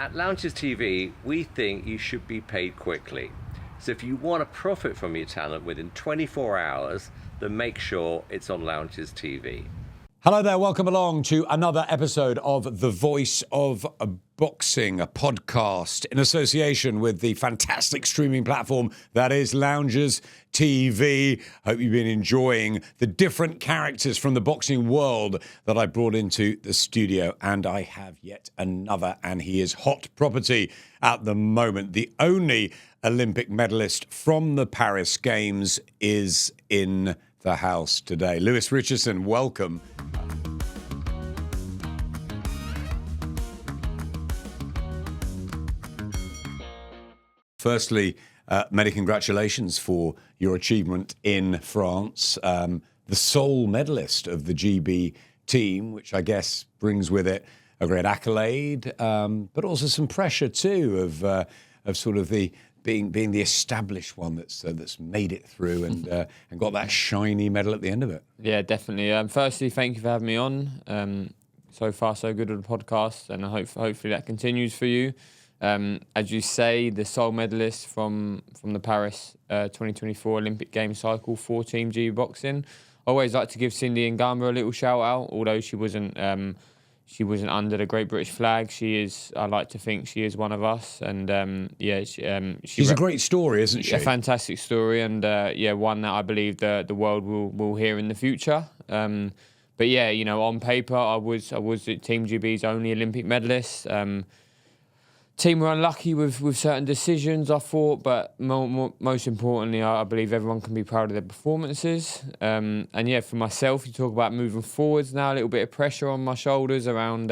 At Lounges TV, we think you should be paid quickly. So if you want to profit from your talent within 24 hours, then make sure it's on Lounges TV. Hello there, welcome along to another episode of The Voice of Boxing, a podcast in association with the fantastic streaming platform that is Lounges TV. Hope you've been enjoying the different characters from the boxing world that I brought into the studio, and I have yet another, and he is hot property at the moment. The only Olympic medalist from the Paris Games is in the house today. Lewis Richardson, welcome. Firstly, many congratulations for your achievement in France. The sole medalist of the GB team, which I guess brings with it a great accolade, but also some pressure too of sort of the being the established one that's made it through and got that shiny medal at the end of it. Yeah, definitely. Firstly, thank you for having me on. So far, so good on the podcast, and hopefully that continues for you. As you say, the sole medalist from the Paris 2024 Olympic Games cycle for Team GB Boxing. I always like to give Cindy Ngamba a little shout out, although she wasn't under the Great British flag. She is. I like to think she is one of us, and she's a great story, isn't she? A fantastic story, and one that I believe the world will hear in the future. But yeah, on paper, I was Team GB's only Olympic medalist. Team were unlucky with certain decisions, I thought, but most importantly, I believe everyone can be proud of their performances. And yeah, for myself, you talk about moving forwards now, a little bit of pressure on my shoulders around,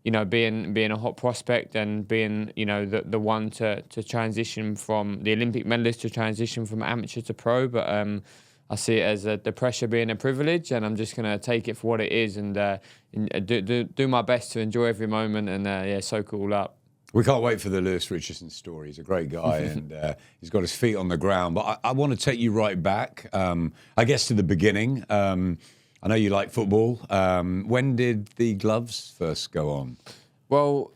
being a hot prospect and being, the one to transition from the Olympic medalist to transition from amateur to pro. But I see it as the pressure being a privilege, and I'm just going to take it for what it is and do my best to enjoy every moment and soak it all up. We can't wait for the Lewis Richardson story. He's a great guy and he's got his feet on the ground. But I want to take you right back, I guess, to the beginning. I know you like football. When did the gloves first go on? Well,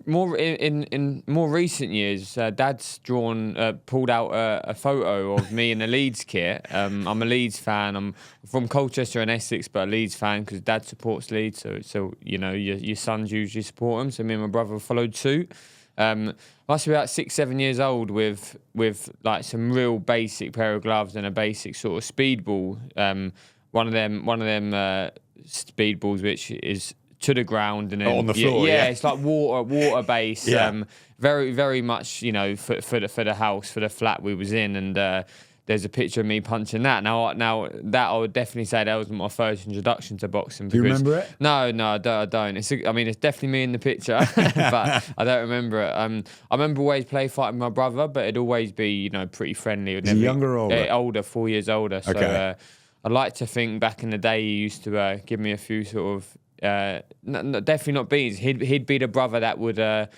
more in more recent years, Dad's pulled out a photo of me in a Leeds kit. I'm a Leeds fan. I'm from Colchester and Essex, but a Leeds fan because Dad supports Leeds. So your sons usually support them. So me and my brother followed suit. Must be about 6-7 years old with like some real basic pair of gloves and a basic sort of speed ball. One of them speed balls which is to the ground and then on the floor. Yeah, it's like water based. Yeah. Very very much for the house, for the flat we was in, and there's a picture of me punching that. Now that I would definitely say that was my first introduction to boxing. Do you remember it? No, I don't. It's definitely me in the picture, but I don't remember it. I remember always fighting with my brother, but it'd always be pretty friendly. Is he younger or older? Older, 4 years older. So okay. I'd like to think back in the day he used to give me a few sort of definitely not beats. He'd be the brother that would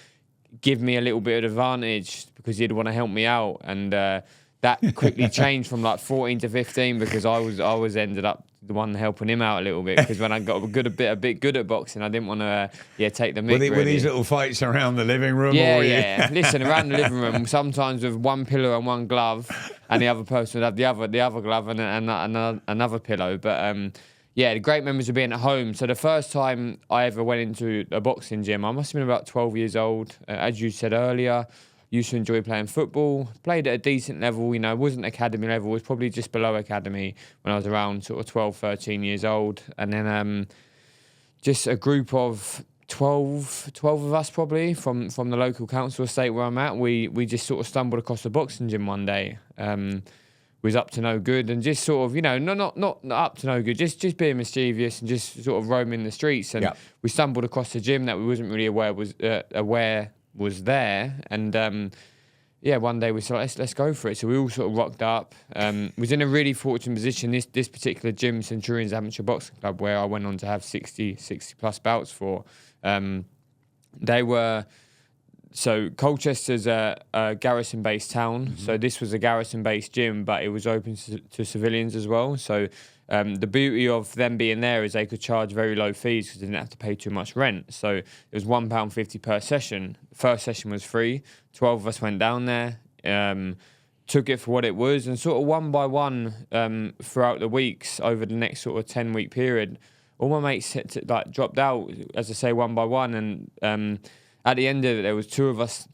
give me a little bit of advantage because he'd want to help me out, and that quickly changed from like 14 to 15 because I was ended up the one helping him out a little bit because when I got a bit good at boxing, I didn't want to take the mick. Were these little fights around the living room? Yeah. Listen, around the living room, sometimes with one pillow and one glove, and the other person would have the other glove and another pillow, but. The great memories of being at home. So the first time I ever went into a boxing gym, I must have been about 12 years old. As you said earlier, used to enjoy playing football. Played at a decent level, it wasn't academy level. It was probably just below academy when I was around sort of 12, 13 years old. And then just a group of 12 of us probably from the local council estate where I'm at. We just sort of stumbled across the boxing gym one day. Was up to no good and just sort of, not up to no good, just being mischievous and just sort of roaming the streets. And we stumbled across a gym that we wasn't really aware was there. And one day we said, let's go for it. So we all sort of rocked up. Was in a really fortunate position. This particular gym, Centurions Amateur Boxing Club, where I went on to have 60 plus bouts for. They were So Colchester's a garrison-based town. So this was a garrison-based gym, but it was open to civilians as well. So the beauty of them being there is they could charge very low fees because they didn't have to pay too much rent. So it was £1.50 per session. First session was free. 12 of us went down there, took it for what it was, and sort of one by one throughout the weeks over the next sort of 10-week period, all my mates dropped out, as I say, one by one, and at the end of it, there was two of us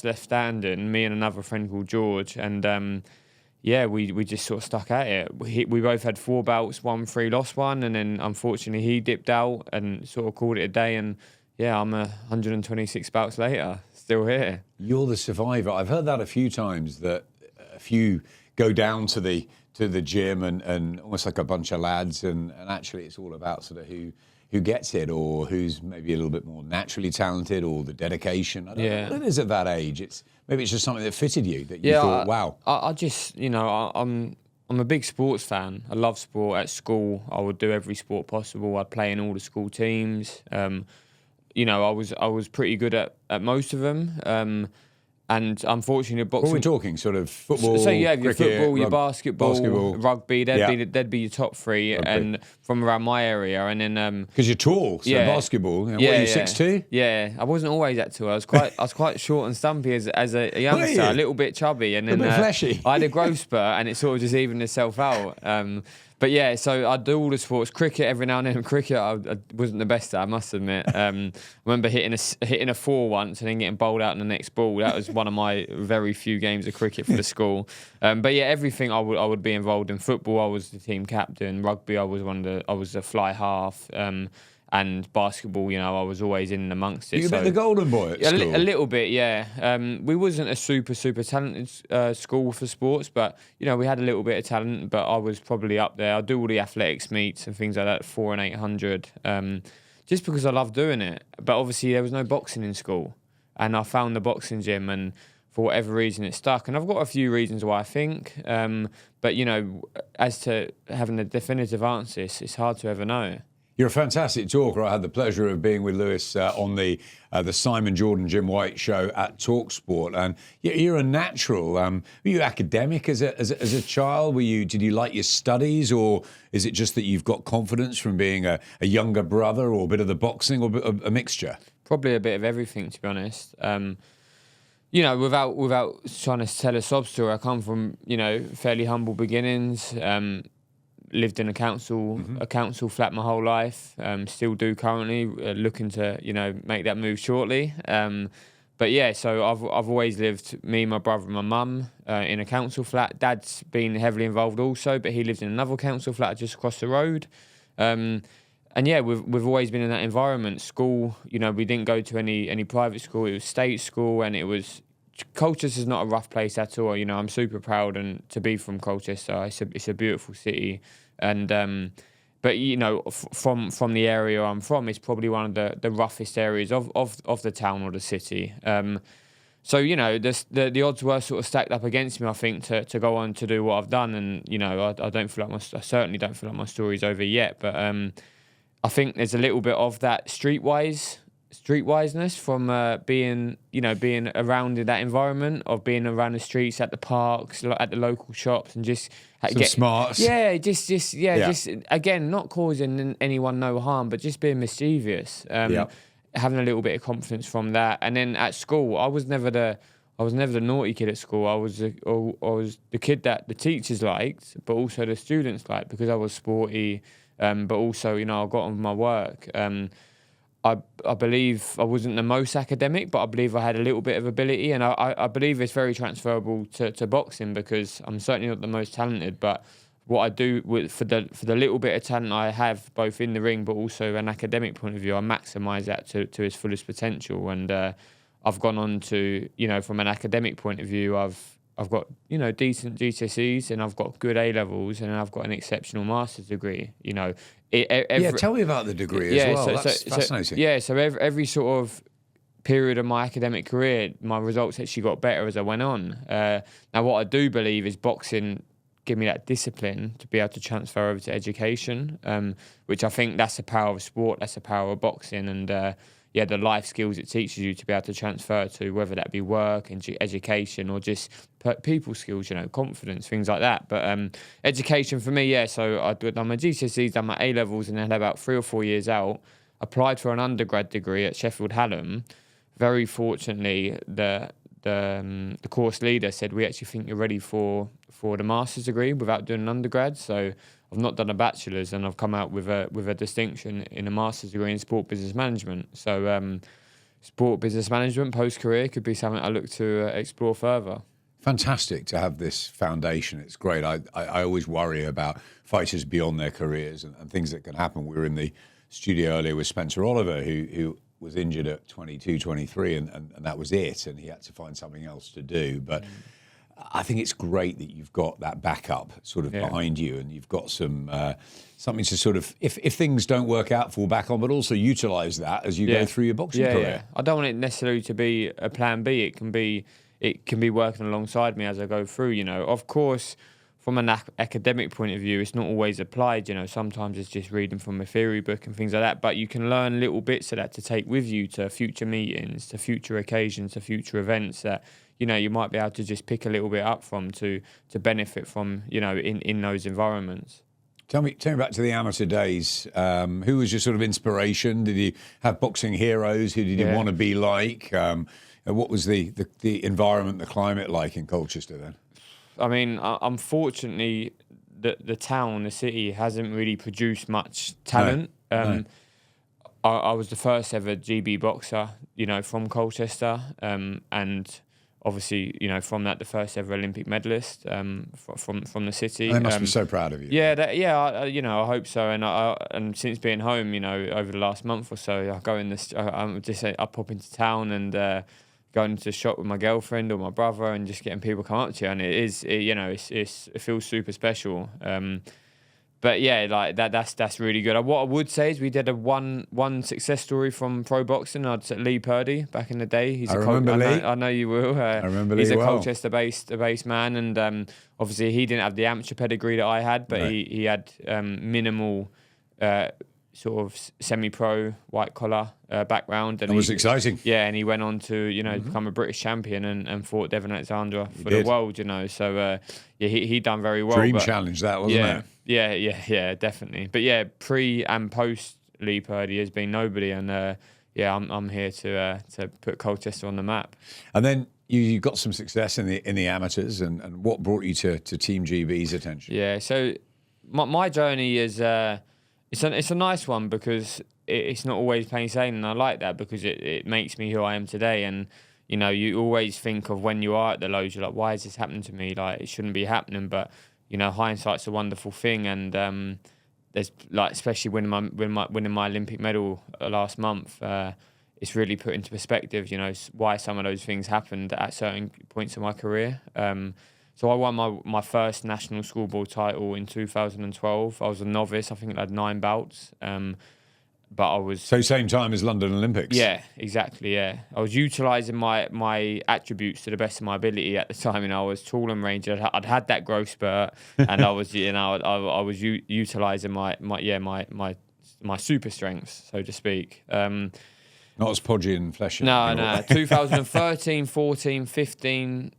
left standing, me and another friend called George, and we just sort of stuck at it. We both had 4 bouts, won 3, lost 1, and then unfortunately he dipped out and sort of called it a day. And I'm 126 bouts later, still here. You're the survivor. I've heard that a few times, that a few go down to the gym and almost like a bunch of lads, and actually it's all about sort of who gets it, or who's maybe a little bit more naturally talented, or the dedication. I don't know what it is at that age. Maybe it's just something that fitted you, that you thought, wow. I just, I'm a big sports fan. I love sport. At school, I would do every sport possible. I'd play in all the school teams. I was pretty good at most of them. And unfortunately, boxing. What are we talking? Sort of football. So you have your cricket, football, your basketball, rugby. They'd be your top 3, rugby. And from around my area, and then because you're tall, so basketball. What are you, 6'2"? Yeah, I wasn't always that tall. I was quite short and stumpy as a youngster, a little bit chubby, and then a bit fleshy. I had a growth spurt, and it sort of just evened itself out. But yeah, so I do all the sports. Cricket every now and then. Cricket, I wasn't the best at, I must admit. I remember hitting a 4 once and then getting bowled out in the next ball. That was one of my very few games of cricket for the school. But yeah, everything I would be involved in. Football, I was the team captain. Rugby, I was a fly half. And basketball, I was always in amongst it. You were the golden boy at school? A little bit, yeah. We wasn't a super talented school for sports, but, we had a little bit of talent, but I was probably up there. I do all the athletics meets and things like that, 400 and 800, just because I love doing it. But obviously there was no boxing in school, and I found the boxing gym, and for whatever reason it stuck. And I've got a few reasons why I think, but, as to having a definitive answer, it's hard to ever know. You're a fantastic talker. I had the pleasure of being with Lewis on the Simon Jordan Jim White show at TalkSport, and you're a natural. Were you academic as a child? Did you like your studies, or is it just that you've got confidence from being a younger brother, or a bit of the boxing, or a mixture? Probably a bit of everything, to be honest. Without trying to tell a sob story, I come from fairly humble beginnings. Lived in a council flat my whole life. Still do currently. Looking to make that move shortly. But yeah, so I've always lived, me, my brother, and my mum, in a council flat. Dad's been heavily involved also, but he lived in another council flat just across the road. And yeah, we've always been in that environment. School, we didn't go to any private school. It was state school, and it was. Colchester is not a rough place at all. I'm super proud to be from Colchester. It's a beautiful city, and but from the area I'm from, it's probably one of the roughest areas of the town or the city. So the odds were sort of stacked up against me, I think, to go on to do what I've done, and I certainly don't feel like my story's over yet. But I think there's a little bit of that streetwiseness from being around in that environment, of being around the streets, at the parks, at the local shops, and just smarts. Yeah, just again, not causing anyone no harm, but just being mischievous. Having a little bit of confidence from that, and then at school, I was never the naughty kid at school. I was the kid that the teachers liked, but also the students liked, because I was sporty, but also I got on with my work. I believe I wasn't the most academic, but I believe I had a little bit of ability, and I believe it's very transferable to boxing, because I'm certainly not the most talented, but what I do for the little bit of talent I have, both in the ring but also an academic point of view, I maximise that to its fullest potential. And I've gone on to, from an academic point of view, I've got decent GCSEs, and I've got good A levels, and I've got an exceptional master's degree. Tell me about the degree as well. That's fascinating. Yeah, so every sort of period of my academic career, my results actually got better as I went on. Now, what I do believe is boxing give me that discipline to be able to transfer over to education, which I think that's the power of sport, that's the power of boxing. And the life skills it teaches you to be able to transfer to, whether that be work and education or just people skills, confidence, things like that. But education for me, so I'd done my GCSEs, done my A-levels, and then had about 3 or 4 years out. Applied for an undergrad degree at Sheffield Hallam. Very fortunately, the course leader said, we actually think you're ready for the master's degree without doing an undergrad. So I've not done a bachelor's, and I've come out with a distinction in a master's degree in sport business management. So sport business management post-career could be something I look to explore further. Fantastic to have this foundation. It's great. I always worry about fighters beyond their careers and things that can happen. We were in the studio earlier with Spencer Oliver, who was injured at 22, 23, and that was it, and he had to find something else to do. But I think it's great that you've got that backup sort of behind you, and you've got some something to sort of, if things don't work out, fall back on, but also utilise that as you go through your boxing career. Yeah. I don't want it necessarily to be a plan B. It can be working alongside me as I go through. Of course, from an academic point of view, it's not always applied. Sometimes it's just reading from a theory book and things like that. But you can learn little bits of that to take with you to future meetings, to future occasions, to future events that you might be able to just pick a little bit up from to benefit from in those environments. Tell me back to the amateur days. Who was your sort of inspiration? Did you have boxing heroes? Who did you want to be like? What was the environment, the climate like in Colchester then? I mean, unfortunately, the town, the city, hasn't really produced much talent. No. I was the first ever GB boxer, from Colchester, and obviously, from that, the first ever Olympic medalist from the city. They must be so proud of you. I hope so. And since being home, over the last month or so, I go in this. I pop into town and going to the shop with my girlfriend or my brother and just getting people come up to you, and it feels super special. But like that's really good. What I would say is we did a one success story from pro boxing. I'd say Lee Purdy back in the day. I remember Lee. I know you will. I remember Lee. He's a Colchester-based man, and obviously he didn't have the amateur pedigree that I had, but he had minimal sort of semi-pro white collar background. And it was exciting. Yeah, and he went on to become a British champion and fought Devon Alexander for the world. So he done very well. Dream challenge that, wasn't it? Yeah, definitely. But pre and post Lee Purdy has been nobody, and I'm here to put Colchester on the map. And then you got some success in the amateurs, and what brought you to Team GB's attention? Yeah, so my journey is it's a nice one because it's not always plain sailing, and I like that because it makes me who I am today. And you always think of when you are at the lows, you're like, why is this happening to me? Like, it shouldn't be happening, but hindsight's a wonderful thing, and there's especially winning my Olympic medal last month. It's really put into perspective, why some of those things happened at certain points in my career. So I won my first national schoolboy title in 2012. I was a novice. I think I had 9 bouts. But I was... So same time as London Olympics? Yeah, exactly, yeah. I was utilising my attributes to the best of my ability at the time. I was tall and rangy. I'd had that growth spurt, and I was, I was utilising my super strengths, so to speak. Not as podgy and fleshy. No. 2013, 14, 15...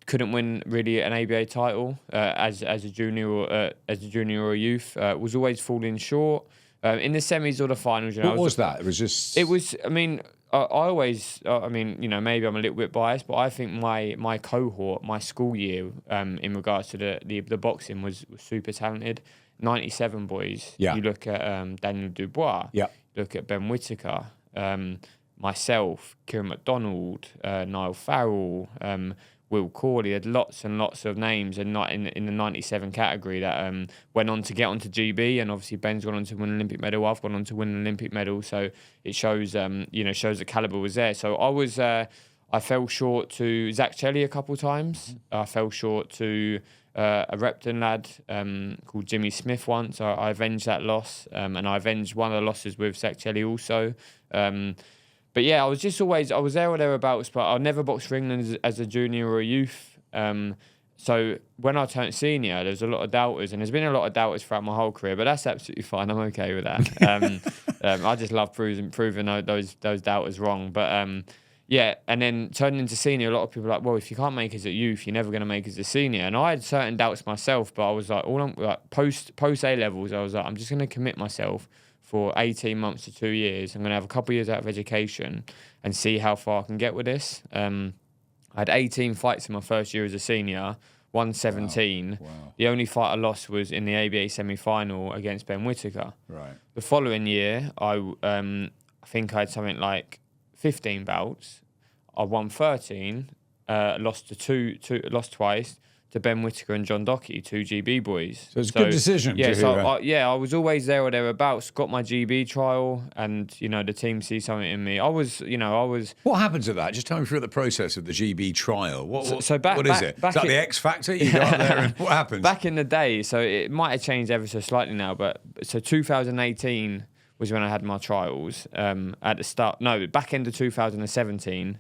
couldn't win really an ABA title as a junior or a youth. Was always falling short in the semis or the finals. What was that? It was just. It was. I mean, I always. Maybe I'm a little bit biased, but I think my cohort, my school year, in regards to the boxing was super talented. 97 boys. Yeah. You look at Daniel Dubois. Yeah. Look at Ben Whittaker. Myself, Kieran McDonald, Niall Farrell. Will Corley, had lots and lots of names, and not in the 97 category that went on to get onto GB, and obviously Ben's gone on to win an Olympic medal. I've gone on to win an Olympic medal, so it shows shows the caliber was there. So I fell short to Zach Chelly a couple of times. I fell short to a Repton lad called Jimmy Smith once. I avenged that loss, and I avenged one of the losses with Zach Chelly also. But yeah, I was there or thereabouts, but I never boxed for England as a junior or a youth. So when I turned senior, there was a lot of doubters, and there's been a lot of doubters throughout my whole career, but that's absolutely fine. I'm okay with that. I just love proving those doubters wrong. But yeah, and then turning into senior, a lot of people are like, well, if you can't make it at youth, you're never going to make it as a senior. And I had certain doubts myself, but I was like, post A levels, I was like, I'm just going to commit myself for 18 months to 2 years. I'm going to have a couple of years out of education and see how far I can get with this. I had 18 fights in my first year as a senior, won 17. Wow. The only fight I lost was in the ABA semi-final against Ben Whittaker. Right. The following year, I think I had something like 15 bouts. I won 13, lost twice to Ben Whittaker and John Dockey, 2 GB boys. So it's a good decision. Yeah, I was always there or thereabouts. Got my GB trial, and the team see something in me. I was. What happens at that? Just tell me through the process of the GB trial. What is it? Is that the X Factor? You go out there and what happens? Back in the day, so it might have changed ever so slightly now, but so 2018 was when I had my trials. At the start, no, back end of 2017.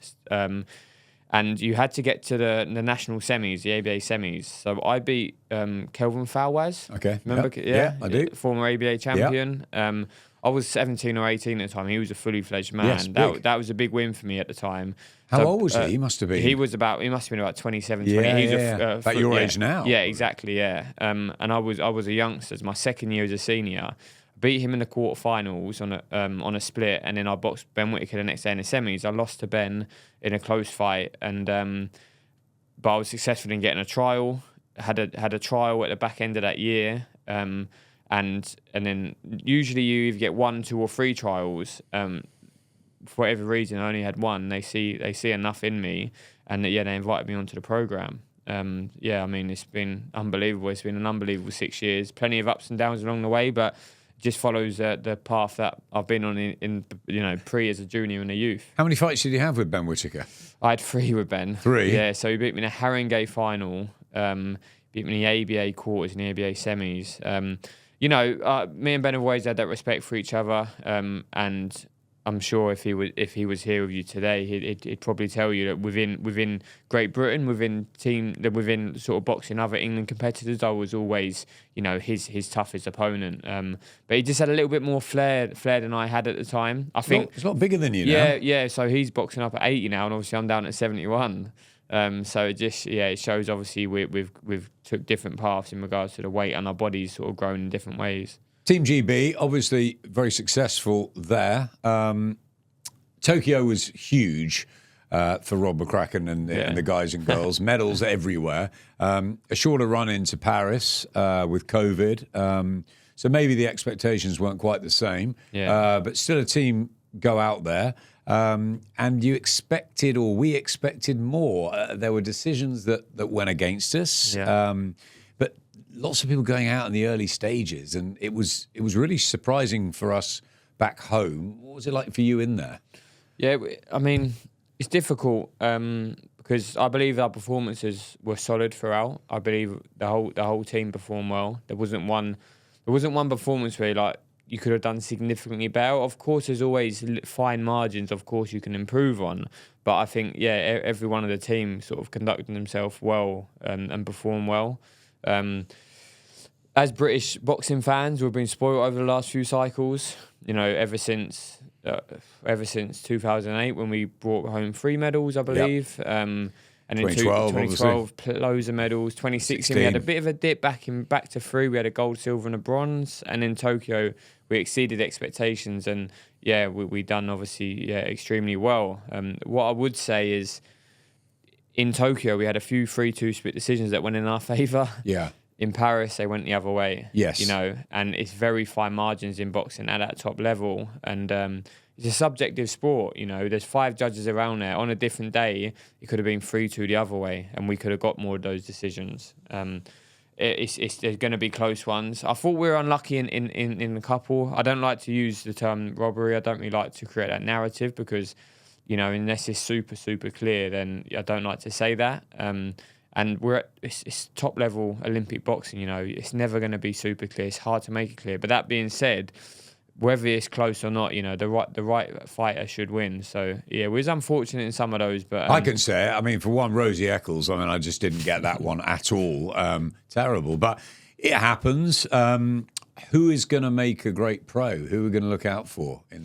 And you had to get to the national semis, the ABA semis. So I beat Kelvin Falwaz. Okay. Remember? Yeah, I do. Former ABA champion. Yep. I was 17 or 18 at the time. He was a fully fledged man. Yes, that was a big win for me at the time. How old was he? He must have been. He must have been about 27, 20. Yeah, about your age now. Yeah, exactly. Yeah. And I was a youngster. My second year as a senior. Beat him in the quarterfinals on a split, and then I boxed Ben Whittaker the next day in the semis. I lost to Ben in a close fight, and but I was successful in getting a trial. Had a trial at the back end of that year, and then usually you either get 1, 2, or 3 trials. For whatever reason, I only had one. They see enough in me, and they invited me onto the program. I mean, it's been unbelievable. It's been an unbelievable 6 years. Plenty of ups and downs along the way, but just follows the path that I've been on in pre as a junior and a youth. How many fights did you have with Ben Whittaker? I had 3 with Ben. 3? Yeah, so he beat me in a Haringey final, beat me in the ABA quarters and the ABA semis. Me and Ben have always had that respect for each other, and I'm sure if he was here with you today, he'd probably tell you that within Great Britain, within sort of boxing other England competitors, I was always his toughest opponent. But he just had a little bit more flair than I had at the time. I think he's a lot bigger than you now. Yeah. So he's boxing up at 80 now, and obviously I'm down at 71. So it shows obviously we've took different paths in regards to the weight, and our bodies sort of grown in different ways. Team GB, obviously very successful there. Tokyo was huge for Rob McCracken and the guys and girls. Medals everywhere. A shorter run into Paris with COVID. So maybe the expectations weren't quite the same. But still a team go out there. And you expected, or we expected more. There were decisions that went against us. But lots of people going out in the early stages, and it was really surprising for us back home. What was it like for you in there? Yeah, I mean, it's difficult because I believe our performances were solid throughout. I believe the whole team performed well. There wasn't one performance where you could have done significantly better. Of course, there's always fine margins. Of course, you can improve on. But I think every one of the team sort of conducted themselves well and performed well. As British boxing fans, we've been spoiled over the last few cycles. Ever since 2008 when we brought home 3 medals, I believe. Yep. And in 2012, loads of medals. 2016, we had a bit of a dip back to 3. We had a gold, silver, and a bronze. And in Tokyo, we exceeded expectations. And we done obviously extremely well. What I would say is, in Tokyo, we had a few 3-2 split decisions that went in our favour. Yeah. In Paris, they went the other way. Yes. And it's very fine margins in boxing at that top level. And it's a subjective sport. There's 5 judges around there. On a different day, it could have been 3-2 the other way, and we could have got more of those decisions. There's going to be close ones. I thought we were unlucky in a couple. I don't like to use the term robbery. I don't really like to create that narrative because, unless it's super, super clear, then I don't like to say that. And it's top level Olympic boxing. It's never going to be super clear. It's hard to make it clear. But that being said, whether it's close or not, the right fighter should win. So yeah, we was unfortunate in some of those, but I can say it. I mean, for one, Rosie Eccles, I just didn't get that one at all. Terrible, but it happens. Who is going to make a great pro? Who are we going to look out for in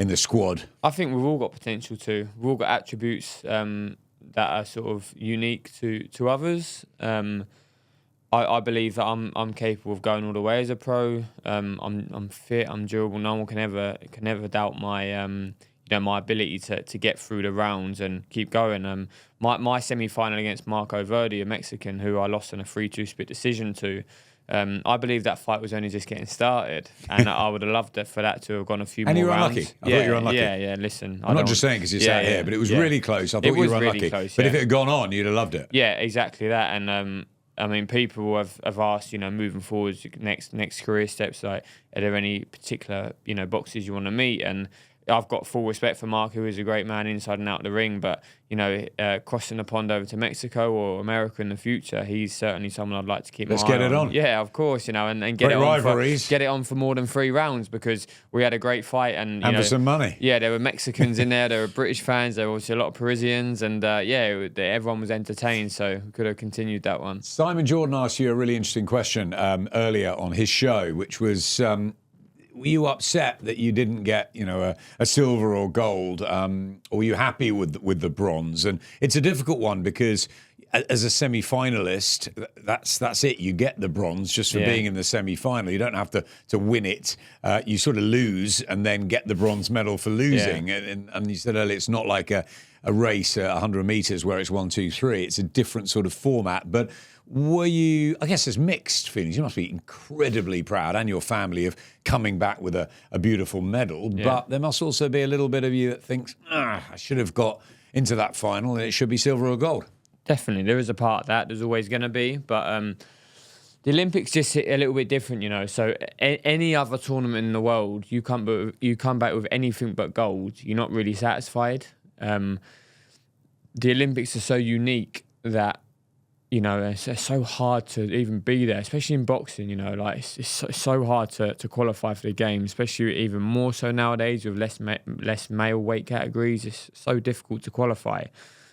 the squad? I think we've all got potential too. We've all got attributes that are sort of unique to others. I believe that I'm capable of going all the way as a pro. I'm fit. I'm durable. No one can ever doubt my my ability to get through the rounds and keep going. My semi-final against Marco Verdi, a Mexican who I lost in a 3-2 split decision to. I believe that fight was only just getting started, and I would have loved it for that to have gone a few more rounds. And you were unlucky. I thought you were unlucky. Yeah. Listen, I'm not just saying because you sat here, but it was really close. I thought you were unlucky. Really close, but if it had gone on, you'd have loved it. Yeah, exactly that. And people have asked, moving forwards, next career steps, like, are there any particular, boxes you want to meet? And I've got full respect for Mark, who is a great man inside and out of the ring, but, crossing the pond over to Mexico or America in the future, he's certainly someone I'd like to keep my eye on. Let's get it on. Yeah, of course, and get it on for more than 3 rounds, because we had a great fight. And for some money. Yeah, there were Mexicans in there, there were British fans, there were also a lot of Parisians, and everyone was entertained, so we could have continued that one. Simon Jordan asked you a really interesting question earlier on his show, which was... were you upset that you didn't get, a silver or gold, or were you happy with the bronze? And it's a difficult one because as a semi-finalist, that's it. You get the bronze just for being in the semi-final. You don't have to win it. You sort of lose and then get the bronze medal for losing. Yeah. And you said earlier, it's not like a race, 100 meters where it's 1, 2, 3. It's a different sort of format. But were you, I guess there's mixed feelings. You must be incredibly proud, and your family, of coming back with a beautiful medal. Yeah. But there must also be a little bit of you that thinks, I should have got into that final and it should be silver or gold. Definitely. There is a part of that. There's always going to be. But the Olympics just hit a little bit different, So any other tournament in the world, you come back with anything but gold, you're not really satisfied. The Olympics are so unique that, it's so hard to even be there, especially in boxing, it's so hard to qualify for the game, especially even more so nowadays with less male weight categories. It's so difficult to qualify.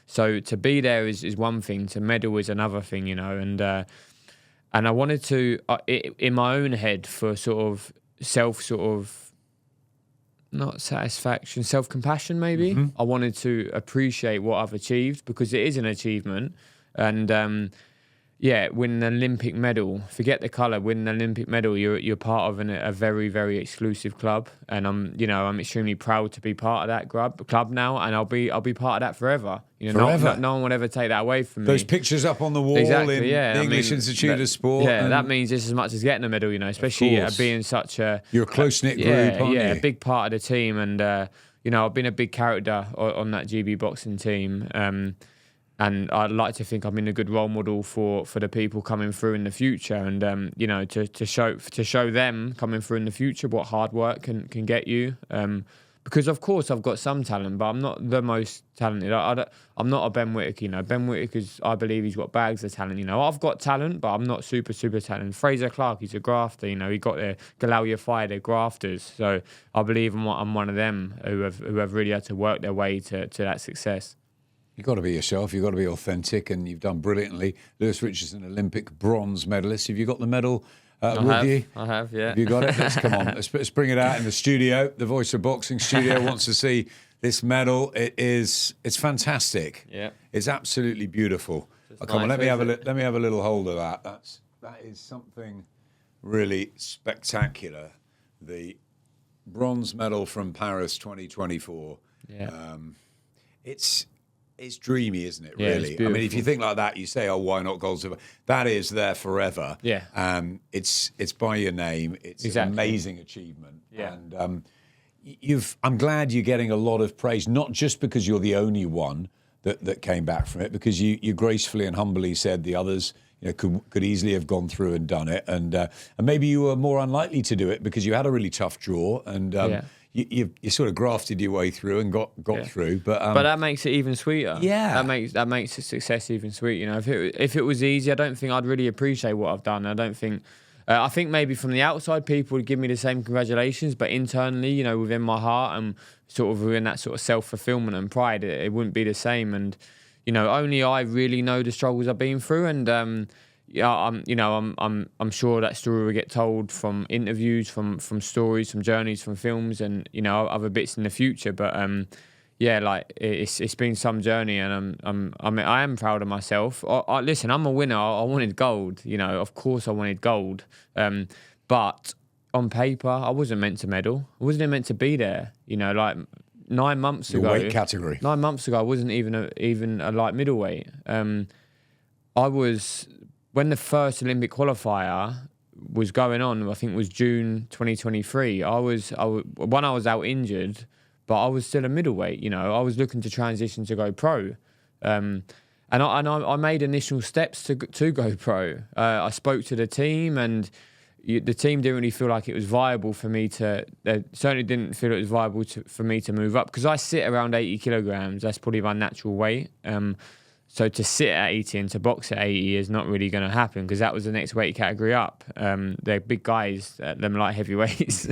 So to be there is one thing, to medal is another thing, and I wanted to, in my own head, for not satisfaction, self-compassion maybe. Mm-hmm. I wanted to appreciate what I've achieved, because it is an achievement. And win an Olympic medal. Forget the colour. Win an Olympic medal. You're part of a very, very exclusive club, and I'm extremely proud to be part of that club now, and I'll be part of that forever. Forever. No one will ever take that away from me. Those pictures up on the wall in the English Institute of Sport. Yeah, that means just as much as getting a medal. Especially being such a you're a close-knit group. Aren't you? A big part of the team, and I've been a big character on that GB boxing team. And I'd like to think I'm in a good role model for the people coming through in the future, and to show them coming through in the future what hard work can get you. Because of course I've got some talent, but I'm not the most talented. I'm not a Ben Whittaker. Ben Whittaker's, I believe he's got bags of talent. I've got talent, but I'm not super talented. Fraser Clark, he's a grafter. He got there. Galalia Fire, they're grafters. So I believe I'm one of them who have really had to work their way to that success. You've got to be yourself. You've got to be authentic, and you've done brilliantly. Lewis Richardson, Olympic bronze medalist. Have you got the medal with you? I have, yeah. Have you got it? Let's come on. Let's bring it out in the studio. The Voice of Boxing studio wants to see this medal. It's fantastic. Yeah. It's absolutely beautiful. Come on, let me have a little hold of that. That is something really spectacular. The bronze medal from Paris 2024. Yeah. It's dreamy, isn't it, really? Yeah, if you think like that, you say, why not gold, silver? That is there forever. Yeah. It's by your name. It's an amazing achievement. Yeah. And I'm glad you're getting a lot of praise, not just because you're the only one that came back from it, because you gracefully and humbly said the others could easily have gone through and done it. And maybe you were more unlikely to do it because you had a really tough draw, and you sort of grafted your way through and got through, but that makes it even sweeter. Yeah, that makes the success even sweeter. If it was easy, I don't think I'd really appreciate what I've done. I don't think I think maybe from the outside, people would give me the same congratulations, but internally, you know, within my heart and sort of within that sort of self-fulfillment and pride, it wouldn't be the same. And, you know, only I really know the struggles I've been through. And, yeah, I'm sure that story will get told from interviews, from stories, from journeys, from films, and, you know, other bits in the future. But yeah, like it's been some journey, and I am proud of myself. Listen, I'm a winner. I wanted gold. You know, of course I wanted gold. But on paper, I wasn't meant to medal. I wasn't even meant to be there. You know, like 9 months ago. Your weight category. 9 months ago, I wasn't even a light middleweight. I was. When the first Olympic qualifier was going on, I think it was June 2023, I was out injured, but I was still a middleweight, you know. I was looking to transition to go pro. And I made initial steps to go pro. I spoke to the team, and the team didn't really feel like it was viable for me to, they certainly didn't feel it was viable for me to move up, because I sit around 80 kilograms. That's probably my natural weight. So to sit at 80 and to box at 80 is not really going to happen, because that was the next weight category up. They're big guys, them light heavyweights.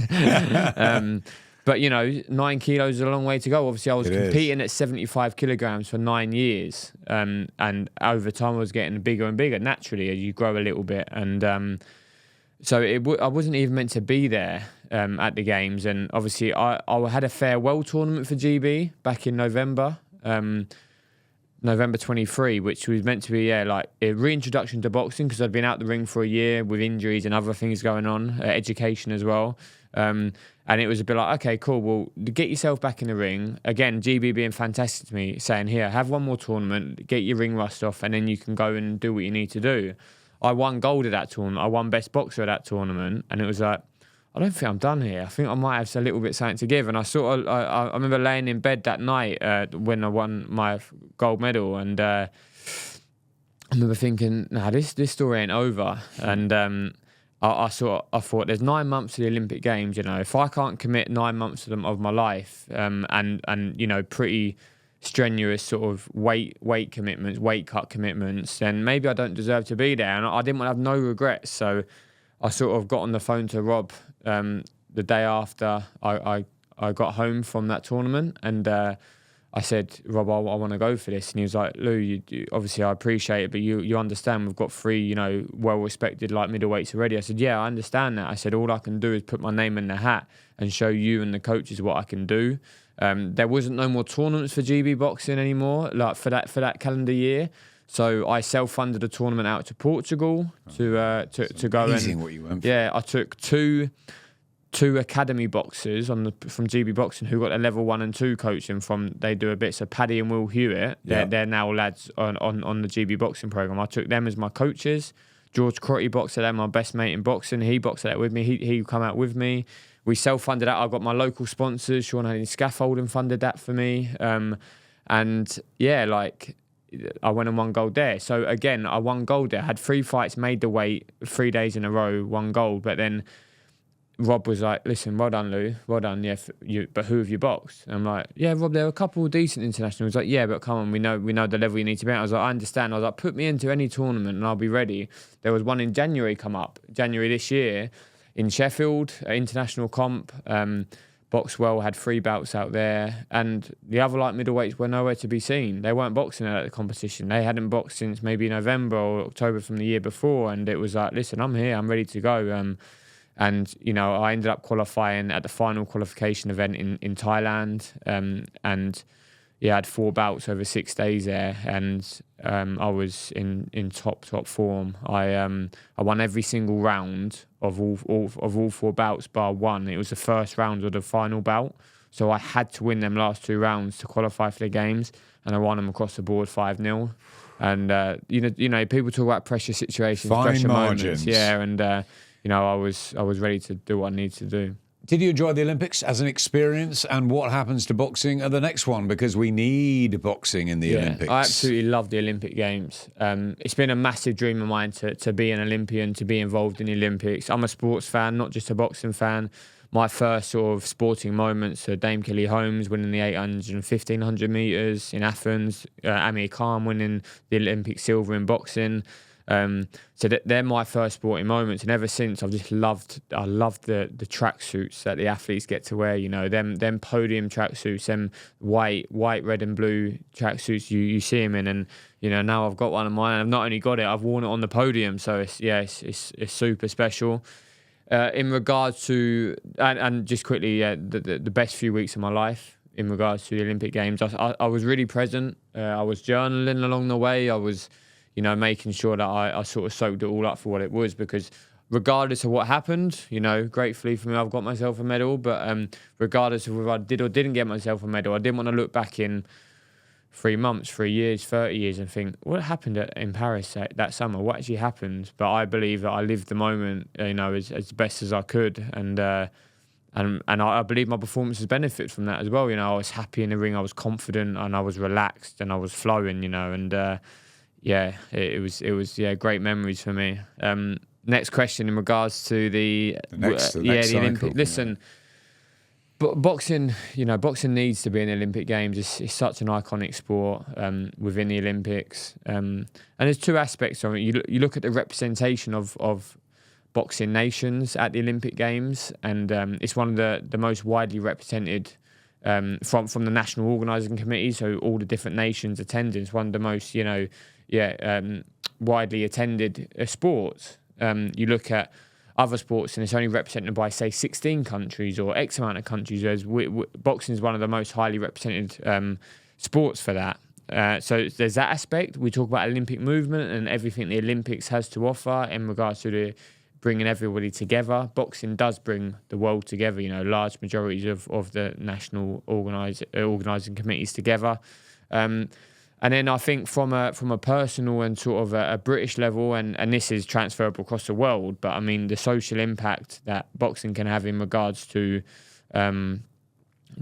But, you know, 9 kilos is a long way to go. Obviously, I was competing at 75 kilograms for 9 years. And over time, I was getting bigger and bigger, naturally, as you grow a little bit. And so I wasn't even meant to be there at the Games. And obviously, I had a farewell tournament for GB back in November. November 23, which was meant to be like a reintroduction to boxing, because I'd been out the ring for a year with injuries and other things going on, education as well. And it was a bit like, okay, cool, well, get yourself back in the ring. Again, GB being fantastic to me, saying, here, have one more tournament, get your ring rust off, and then you can go and do what you need to do. I won gold at that tournament. I won best boxer at that tournament. And it was like, I don't think I'm done here. I think I might have a little bit something to give. And I remember laying in bed that night when I won my gold medal, and I remember thinking, nah, this story ain't over. And I thought, there's 9 months to the Olympic Games. You know, if I can't commit 9 months of them of my life, and you know, pretty strenuous sort of weight commitments, weight cut commitments, then maybe I don't deserve to be there. And I didn't want to have no regrets. So I sort of got on the phone to Rob the day after I got home from that tournament, and I said, Rob, I want to go for this. And he was like, Lou, you obviously I appreciate it, but you understand we've got 3, you know, well-respected light middleweights already. I said, yeah, I understand that. I said, all I can do is put my name in the hat and show you and the coaches what I can do. There wasn't no more tournaments for GB boxing anymore, like for that calendar year. So I self-funded a tournament out to Portugal to go. Amazing what you went for. Yeah, I took two academy boxers from GB Boxing who got a level 1 and 2 coaching from. They do a bit. So Paddy and Will Hewitt, they're now lads on the GB Boxing program. I took them as my coaches. George Crotty boxed at that, my best mate in boxing. He boxed at that with me. He come out with me. We self-funded that. I got my local sponsors. Sean Haley Scaffolding funded that for me. And yeah, like, I went and won gold there. So again, I won gold there. I had 3 fights, made the weight 3 days in a row, won gold. But then Rob was like, listen, well done, Lou. Well done, yeah. But who have you boxed? And I'm like, yeah, Rob, there are a couple of decent internationals. Like, yeah, but come on, we know the level you need to be at. I was like, I understand. I was like, put me into any tournament and I'll be ready. There was one in January come up, January this year, in Sheffield, international comp. Boxwell had 3 bouts out there, and the other light middleweights were nowhere to be seen. They weren't boxing at the competition. They hadn't boxed since maybe November or October from the year before, and it was like, listen, I'm here, I'm ready to go. And, you know, I ended up qualifying at the final qualification event in Thailand, and yeah, I had 4 bouts over 6 days there, and I was in top form. I won every single round of all 4 bouts bar 1. It was the first round of the final bout, so I had to win them last 2 rounds to qualify for the Games, and I won them across the board 5-0. And you know, people talk about pressure situations, fine pressure margins. moments, yeah, and you know, I was ready to do what I needed to do. Did you enjoy the Olympics as an experience, and what happens to boxing at the next one? Because we need boxing in the Olympics. I absolutely love the Olympic Games. It's been a massive dream of mine to be an Olympian, to be involved in the Olympics. I'm a sports fan, not just a boxing fan. My first sort of sporting moments are Dame Kelly Holmes winning the 800 and 1500 metres in Athens, Amir Khan winning the Olympic silver in boxing. So they're my first sporting moments, and ever since I've just loved the tracksuits that the athletes get to wear. Them podium tracksuits, them white, red, and blue tracksuits you see them in, and now I've got one of mine. I've not only got it, I've worn it on the podium, so it's super special. In regards to and just quickly, the best few weeks of my life in regards to the Olympic Games, I was really present. I was journaling along the way. I was, making sure that I sort of soaked it all up for what it was, because regardless of what happened, gratefully for me, I've got myself a medal. But regardless of whether I did or didn't get myself a medal, I didn't want to look back in 3 months, 3 years, 30 years and think, what happened in Paris that summer? What actually happened? But I believe that I lived the moment, as best as I could. And I believe my performances benefit from that as well. I was happy in the ring, I was confident, and I was relaxed, and I was flowing, it was great memories for me. Next question in regards to the next Olympic. Listen, boxing needs to be in the Olympic Games. It's such an iconic sport within the Olympics. And there's two aspects of it. You look at the representation of boxing nations at the Olympic Games, and it's one of the most widely represented from the national organising committee. So all the different nations attending. It's one of the most widely attended sports. You look at other sports and it's only represented by, say, 16 countries or X amount of countries, whereas boxing is one of the most highly represented sports for that. So there's that aspect. We talk about Olympic movement and everything the Olympics has to offer in regards to bringing everybody together. Boxing does bring the world together, large majorities of the national organising committees together. And then I think from a personal and sort of a British level, and this is transferable across the world, but I mean the social impact that boxing can have in regards to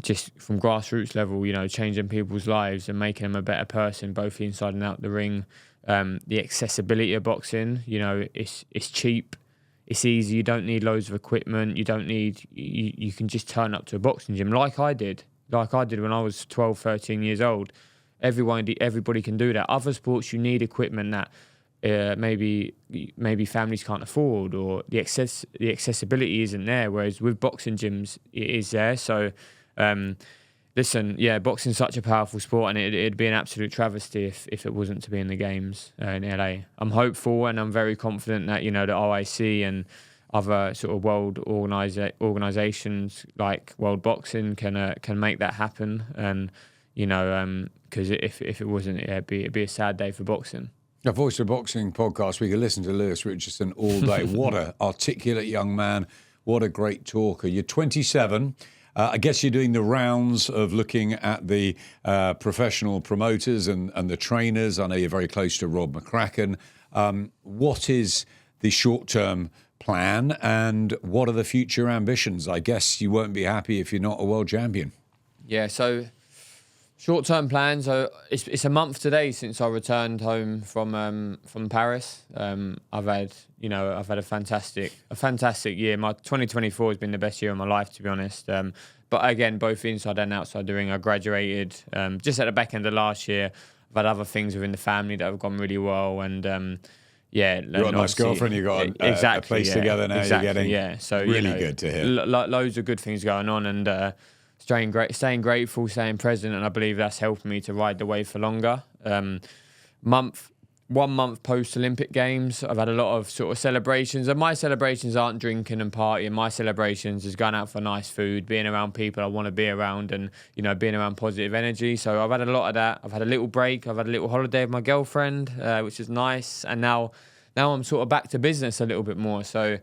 just from grassroots level, changing people's lives and making them a better person, both inside and out the ring. The accessibility of boxing, it's cheap, it's easy. You don't need loads of equipment. You can just turn up to a boxing gym like I did when I was 12, 13 years old. Everybody can do that. Other sports, you need equipment that maybe families can't afford, or the accessibility isn't there. Whereas with boxing gyms, it is there. So, boxing's such a powerful sport, and it'd be an absolute travesty if it wasn't to be in the games in LA. I'm hopeful, and I'm very confident that the OIC and other sort of world organisations like World Boxing can make that happen. And because if it wasn't, it'd be a sad day for boxing. The Voice of Boxing podcast, we could listen to Lewis Richardson all day. What an articulate young man. What a great talker. You're 27. I guess you're doing the rounds of looking at the professional promoters and the trainers. I know you're very close to Rob McCracken. What is the short-term plan, and what are the future ambitions? I guess you won't be happy if you're not a world champion. Yeah, so short-term plans. So it's a month today since I returned home from Paris. I've had a fantastic year. My 2024 has been the best year of my life, to be honest. But again, both inside and outside the ring. I graduated just at the back end of last year. I've had other things within the family that have gone really well, and you've got a nice girlfriend. You've got a place together now. Exactly, you're getting So really good to hear. Loads of good things going on, and staying grateful, staying present, and I believe that's helped me to ride the wave for longer. 1 month post-Olympic Games, I've had a lot of sort of celebrations, and my celebrations aren't drinking and partying. My celebrations is going out for nice food, being around people I want to be around, and being around positive energy. So I've had a lot of that. I've had a little break. I've had a little holiday with my girlfriend, which is nice, and now I'm sort of back to business a little bit more. So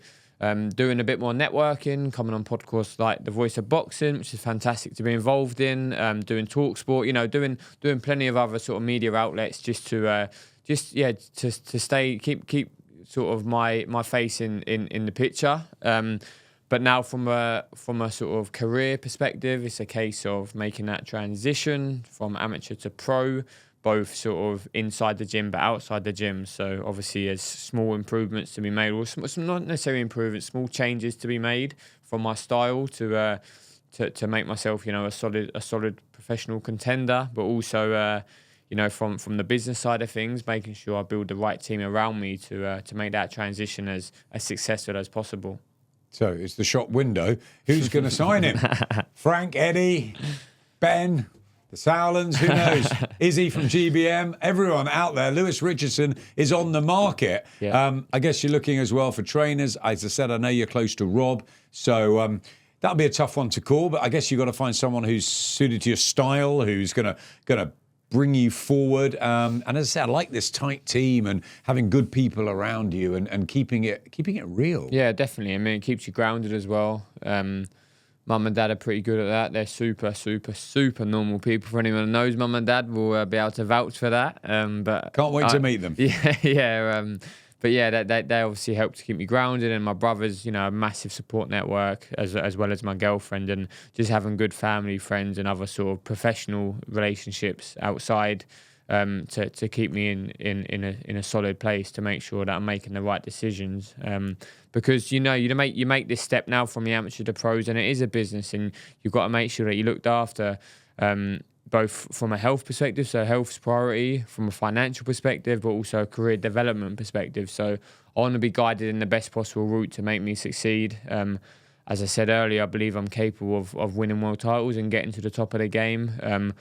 doing a bit more networking, coming on podcasts like The Voice of Boxing, which is fantastic to be involved in, doing talk sport, doing plenty of other sort of media outlets just to stay keep sort of my face in the picture. But now from a sort of career perspective, it's a case of making that transition from amateur to pro, both sort of inside the gym but outside the gym. So obviously there's small improvements to be made, or some not necessarily improvements, small changes to be made from my style to make myself a solid professional contender, but also from the business side of things, making sure I build the right team around me to make that transition as successful as possible. So it's the shop window. Who's going to sign him? Frank, Eddie, Ben, the Sowlands, who knows? Izzy from GBM, everyone out there. Lewis Richardson is on the market. Yeah. I guess you're looking as well for trainers. As I said, I know you're close to Rob, so that'll be a tough one to call. But I guess you've got to find someone who's suited to your style, who's going to bring you forward. And as I said, I like this tight team and having good people around you and keeping it real. Yeah, definitely. I mean, it keeps you grounded as well. Mum and Dad are pretty good at that. They're super, super, super normal people. For anyone who knows Mum and Dad will be able to vouch for that. But Can't wait to meet them. Yeah. But yeah, they obviously help to keep me grounded. And my brother's, a massive support network, as well as my girlfriend, and just having good family, friends, and other sort of professional relationships outside to keep me in a solid place, to make sure that I'm making the right decisions. Because you make this step now from the amateur to pros, and it is a business, and you've got to make sure that you're looked after. Both from a health perspective, so health's priority, from a financial perspective, but also a career development perspective. So I want to be guided in the best possible route to make me succeed. As I said earlier, I believe I'm capable of winning world titles and getting to the top of the game.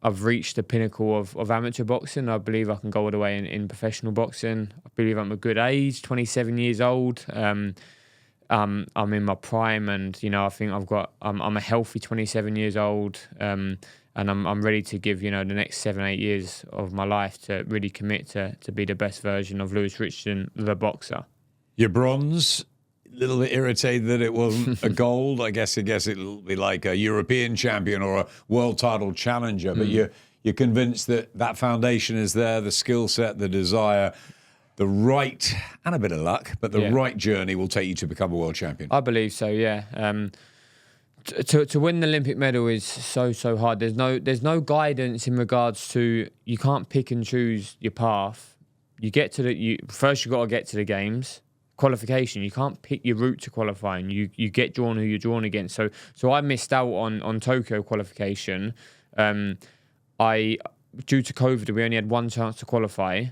I've reached the pinnacle of amateur boxing. I believe I can go all the way in professional boxing. I believe I'm a good age, 27 years old. I'm in my prime, and I think I'm a healthy 27 years old. And I'm ready to give, the next 7-8 years of my life to really commit to be the best version of Lewis Richardson, the boxer. Your bronze, a little bit irritated that it wasn't a gold. I guess it'll be like a European champion or a world title challenger. But you're convinced that foundation is there, the skill set, the desire, the right, and a bit of luck, but the right journey will take you to become a world champion. I believe so, yeah. To win the Olympic medal is so hard. There's no guidance in regards to, you can't pick and choose your path. First you've got to get to the games. Qualification, you can't pick your route to qualifying. You get drawn who you're drawn against. So I missed out on Tokyo qualification. Due to COVID, we only had one chance to qualify.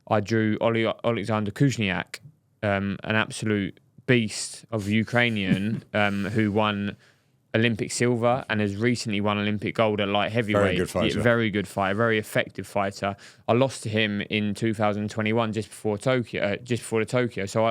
I drew Alexander Kuzniak, an absolute beast of Ukrainian, who won Olympic silver and has recently won Olympic gold at light heavyweight. Very good fighter. Very good fighter, very effective fighter. I lost to him in 2021, just before the Tokyo. So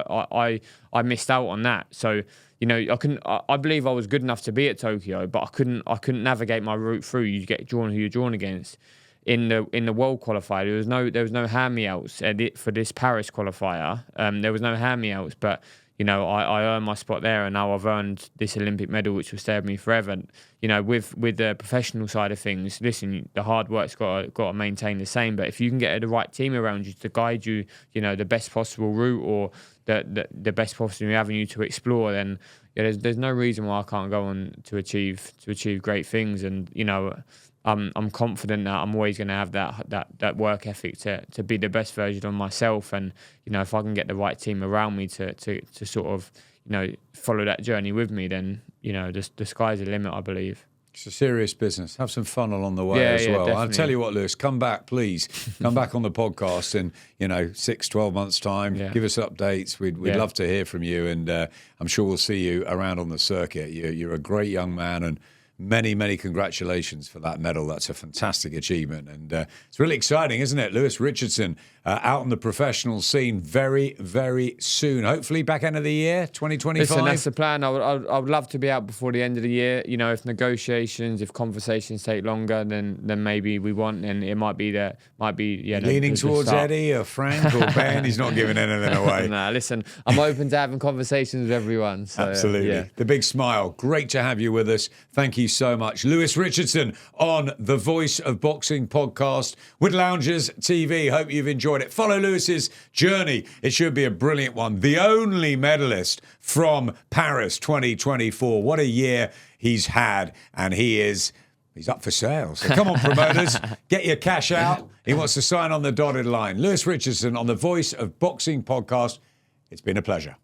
I missed out on that. So I believe I was good enough to be at Tokyo, but I couldn't navigate my route through. You get drawn who you're drawn against. In the world qualifier, there was no hand-me-outs for this Paris qualifier. There was no hand-me-outs, but I earned my spot there, and now I've earned this Olympic medal, which will stay with me forever. With the professional side of things, listen, the hard work's got to maintain the same. But if you can get the right team around you to guide you, the best possible route or the best possible avenue to explore, then there's no reason why I can't go on to achieve great things. And I'm confident that I'm always going to have that work ethic to be the best version of myself. And if I can get the right team around me to sort of follow that journey with me, then the sky's the limit, I believe. It's a serious business. Have some fun along the way as well. Definitely. I'll tell you what, Lewis, come back, please. Come back on the podcast in 6-12 months' time. Yeah. Give us updates. We'd love to hear from you, and I'm sure we'll see you around on the circuit. You're a great young man, and many congratulations for that medal. That's a fantastic achievement, and it's really exciting, isn't it? Lewis Richardson out on the professional scene very, very soon. Hopefully back end of the year, 2025. Listen, that's the plan. I would love to be out before the end of the year. If negotiations, if conversations take longer, then maybe we want, and it might be leaning towards Eddie or Frank or Ben. He's not giving anything away. Nah, listen, I'm open to having conversations with everyone. So, absolutely. The big smile. Great to have you with us. Thank you so much. Lewis Richardson on the Voice of Boxing podcast with Loungers TV. Hope you've enjoyed it. Follow Lewis's journey. It should be a brilliant one. The only medalist from Paris 2024. What a year he's had, and he's up for sale. So come on, promoters, get your cash out. He wants to sign on the dotted line. Lewis Richardson on the Voice of Boxing podcast. It's been a pleasure.